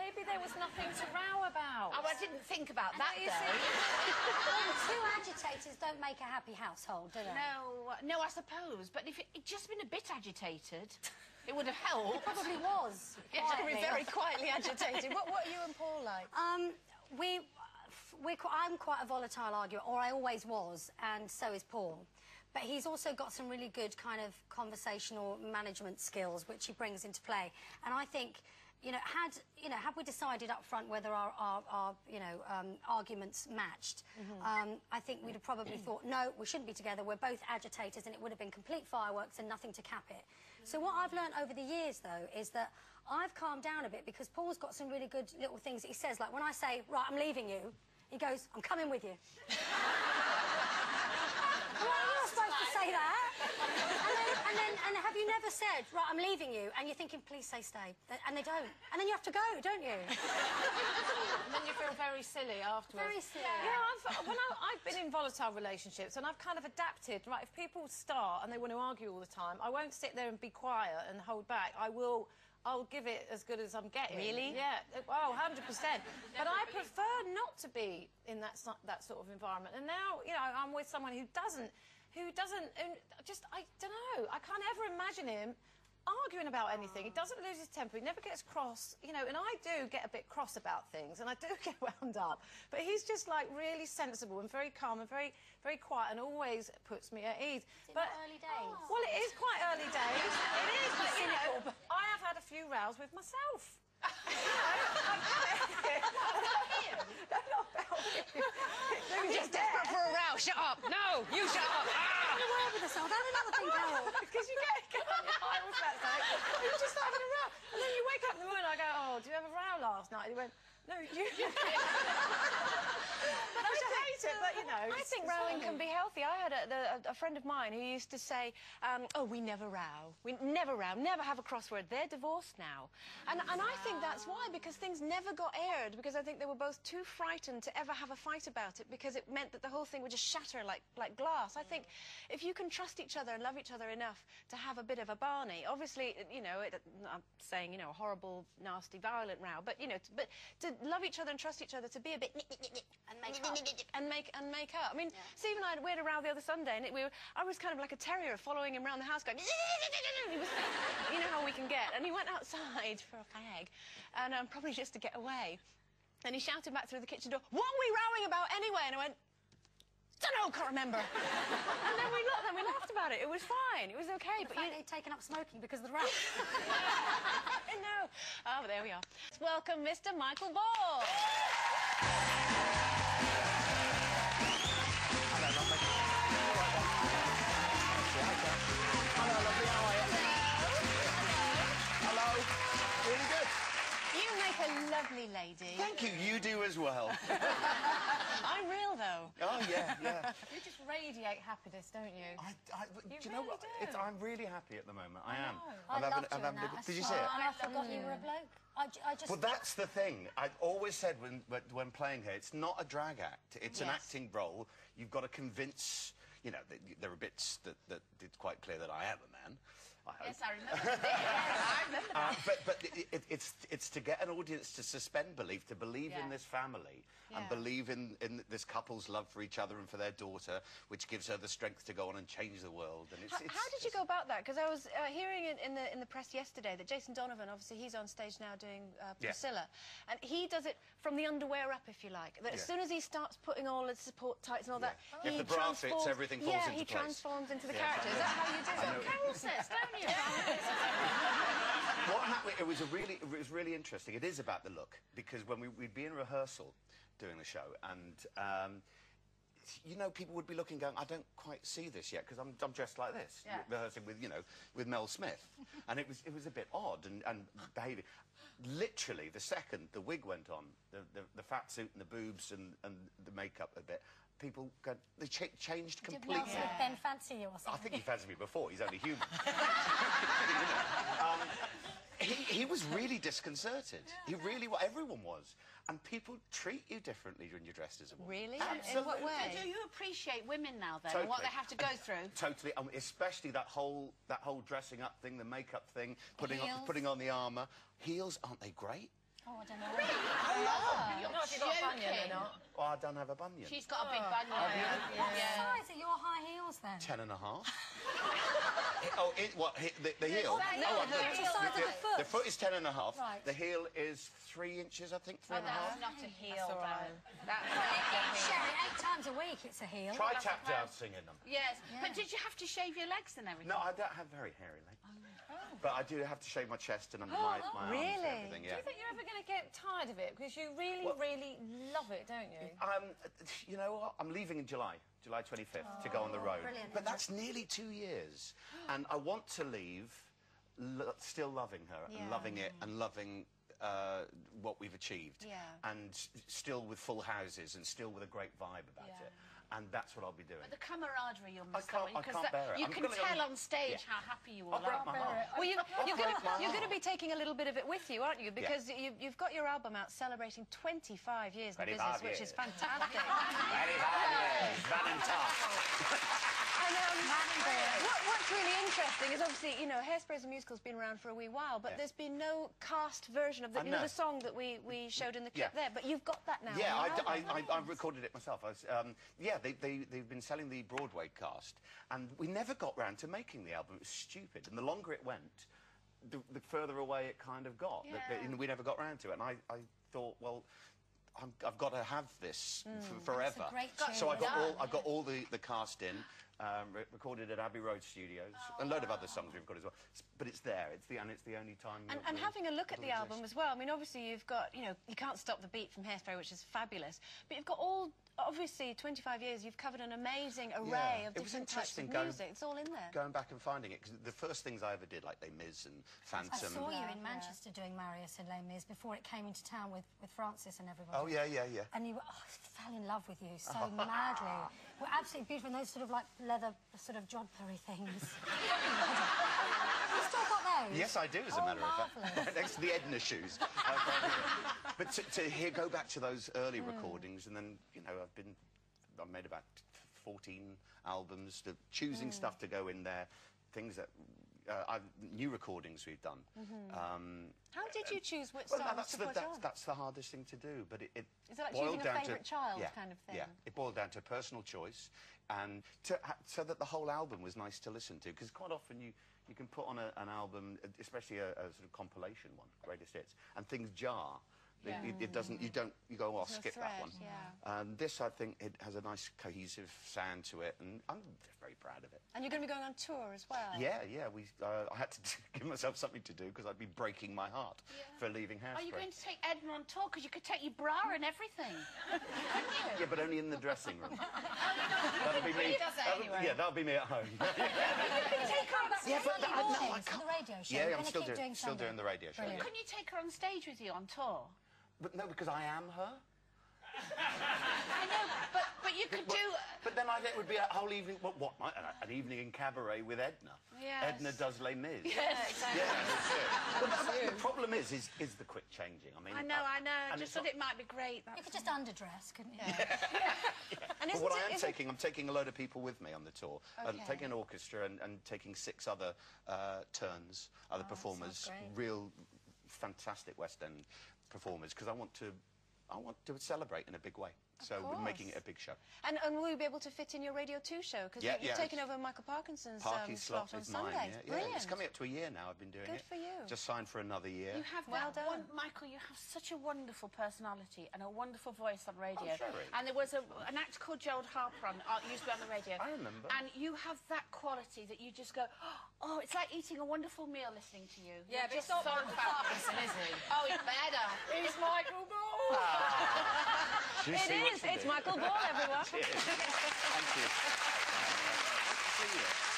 maybe there was nothing to row about. Oh, I didn't think about that, Two agitators don't make a happy household, do they? No, I suppose. But if it'd just been a bit agitated, it would have helped. It probably was. We're very quietly agitated. What are you and Paul like? I'm quite a volatile arguer, or I always was, and so is Paul. But he's also got some really good kind of conversational management skills, which he brings into play. And I think, had we decided up front whether our arguments matched, I think we'd have probably thought, no, we shouldn't be together. We're both agitators, and it would have been complete fireworks and nothing to cap it. So what I've learned over the years, though, is that I've calmed down a bit because Paul's got some really good little things that he says, like when I say, right, I'm leaving you, he goes, I'm coming with you. Well, you're not supposed to say that. And have you never said, right, I'm leaving you, and you're thinking, please say stay, and they don't. And then you have to go, don't you? And then you feel very silly afterwards. Very silly. Yeah, I've been in volatile relationships, and I've kind of adapted. Right, if people start and they want to argue all the time, I won't sit there and be quiet and hold back. I'll give it as good as I'm getting. Really? Yeah. Oh, 100%. But I prefer not to be in that sort of environment. And now, I'm with someone who doesn't, I don't know. I can't ever imagine him arguing about anything. He doesn't lose his temper. He never gets cross, and I do get a bit cross about things, and I do get wound up. But he's just, like, really sensible and very calm and very, very quiet and always puts me at ease. But early days? Well, it is quite early days. It is, but, I have had a few rows with myself. Not about him. I'm just desperate for a row. Shut up. No, you shut up. I'm aware with herself. Have another thing, Carol. Because you get I was that day. We were just having a row. And then you wake up in the morning and I go, oh, do you have a row last night? And he went, no, you... But I hate it, but, I think rowing can be healthy. I had a friend of mine who used to say, oh, we never row. We never row, never have a crossword. They're divorced now. And I think that's why, because things never got aired, because I think they were both too frightened to ever have a fight about it, because it meant that the whole thing would just shatter like glass. I think if you can trust each other and love each other enough to have a bit of a Barney, obviously, I'm saying, a horrible, nasty, violent row, but, but to love each other and trust each other, to be a bit and make up. And make up. I mean, Steve and I had a row the other Sunday, and I was kind of like a terrier following him around the house going... He was, you know how we can get. And he went outside for a fag, and probably just to get away. And he shouted back through the kitchen door, what are we rowing about anyway? And I went, don't know, can't remember. And then we laughed about it. It was fine. It was okay. But you'd taken up smoking because of the row. No. Oh, but there we are. Let's welcome Mr. Michael Ball. Hello, lovely. Hello, lovely. How are you? Hello. Really good. You make a lovely lady. Thank you. You do as well. I'm real, though. Oh, yeah. You just radiate happiness, don't you? Do you know what? really do. I'm really happy at the moment. I am. I loved you in that. Did you see it? And I forgot you were a bloke. I just... Well, that's the thing. I always said when playing here, it's not a drag act. It's an acting role. You've got to convince... there are bits that it's quite clear that I am a man. I hope. Yes, I remember that. But it's to get an audience to suspend belief, to believe in this family and believe in this couple's love for each other and for their daughter, which gives her the strength to go on and change the world. And how did you go about that? Because I was hearing in the press yesterday that Jason Donovan, obviously he's on stage now doing Priscilla, and he does it from the underwear up, if you like. That as soon as he starts putting all the support tights and all that, if the bra fits, everything falls into place. He transforms into the character. Is that how you do it? Carol says, don't you? What happened? It was really interesting. It is about the look, because when we'd be in rehearsal doing the show, and people would be looking, going, I don't quite see this yet because I'm dressed like this, rehearsing with with Mel Smith, and it was a bit odd and behaving. Literally, the second the wig went on, the fat suit and the boobs and the makeup a bit. People they changed completely. Did Mel Smith then fancy you or something? I think he fancied me before. He's only human. He was really disconcerted. He really was. Everyone was. And people treat you differently when you're dressed as a woman. Really? Absolutely. In what way? Do you appreciate women now, then, Totally. and what they have to go through? Totally. Especially that whole dressing up thing, the makeup thing, putting on the armour. Heels, aren't they great? Oh, I don't know. Not if you've got a bunion or not. Oh, I don't have a bunion. She's got a big bunion. What size are your high heels then? 10.5. Oh, the heel? What's the size of the foot? The foot is 10.5. Right. The heel is 3 inches, I think, 3.5. That's not a heel, all right. though. That's not a heel. Sherry, 8 times a week it's a heel. Try tap dancing in them. Yes, but did you have to shave your legs and everything? No, I don't have very hairy legs. But I do have to shave my chest and under my arms and everything, yeah. Do you think you're ever going to get tired of it? Because you really, really love it, don't you? You know what? I'm leaving in July 25th, to go on the road. Brilliant. But that's nearly 2 years. And I want to leave still loving her and loving it and loving what we've achieved. Yeah. And still with full houses and still with a great vibe about it. And that's what I'll be doing. But the camaraderie you'll miss, I can't bear it. You I'm can gonna tell go- on stage how happy you all I'll break are. my heart. Well, you're going to heart. be taking a little bit of it with you, aren't you? Because you've got your album out celebrating 25 years in the 25 business, which is years. fantastic. What's really interesting is obviously, you know, Hairspray's a musical's been around for a wee while, but there's been no cast version of the, I you know, know. the song that we showed in the clip there. But you've got that now. Yeah, on your album. I recorded it myself. They've been selling the Broadway cast, and we never got round to making the album. It was stupid, and the longer it went, the further away it kind of got. We never got round to it, and I thought, well, I've got to have this forever. That's a great So I tune. got all the cast in. Recorded at Abbey Road Studios. A load of other songs we've got as well. But it's there. It's the only time. And having a look at the album as well, I mean, obviously you've got, you know, You Can't Stop the Beat from Hairspray, which is fabulous. But you've got obviously, 25 years, you've covered an amazing array of different types of music. It's all in there. Going back and finding it, because the first things I ever did, like Les Mis and Phantom. I saw you in Manchester doing Marius and Les Mis before it came into town with Francis and everybody. Oh, yeah. And you were, I fell in love with you so madly. We're absolutely beautiful, and those sort of like leather sort of jodhpuri things. You still got those? Yes, I do, as a matter of marvellous. fact. Next to the Edna shoes. But to go back to those early recordings, and then, you know, I've made about 14 albums, choosing stuff to go in there, things that... new recordings we've done. How did you choose which Well, songs to put on? that's the hardest thing to do, but it Is it like boiled choosing a down favourite to child kind of thing? Yeah, it boiled down to personal choice, and so that the whole album was nice to listen to. Because quite often you can put on an album, especially a sort of compilation one, greatest hits, and things jar. It doesn't. You go, oh, skip that one. This, I think, it has a nice cohesive sound to it, and I'm very proud of it. And you're going to be going on tour as well. Yeah. I had to give myself something to do because I'd be breaking my heart for leaving Hairspray. Are you going to take Edna on tour? Because you could take your bra and everything. Yeah, but only in the dressing room. That'll be me. He does that anyway. Yeah, that'll be me at home. Yeah, but I the radio show. Yeah, You're I'm gonna keep still doing the radio show. Brilliant. Yeah. Couldn't you take her on stage with you on tour? But no, because I am her. I know, but you could do... But then it would be a whole evening. What? An evening in cabaret with Edna. Yes. Edna does Les Mis. Yeah, exactly. Yeah, that's it. But the problem is the quick changing. I mean, I know. I and just it's thought not- it might be great. You could just underdress, couldn't you? And But isn't what it, I'm taking a load of people with me on the tour. I'm taking an orchestra and taking 6 other turns, other performers, real fantastic West End performers, because I want to celebrate in a big way. So we're making it a big show. And will you be able to fit in your Radio 2 show? Because you've taken over Michael Parkinson's Parky's slot on is mine. Sunday. Yeah, Brilliant. it's coming up to a year now. I've been doing it. Good for you. Just signed for another year. You have Well that done. Michael, you have such a wonderful personality and a wonderful voice on radio. Oh, Sherry. And there was an actor called Gerald Harper used to be on the radio. I remember. And you have that quality that you just go, oh, it's like eating a wonderful meal listening to you. Yeah, but it's not Michael Parkinson, is he? Oh, it's better. He's Michael Ball. It It's Michael Ball, everyone. Thank you. See you.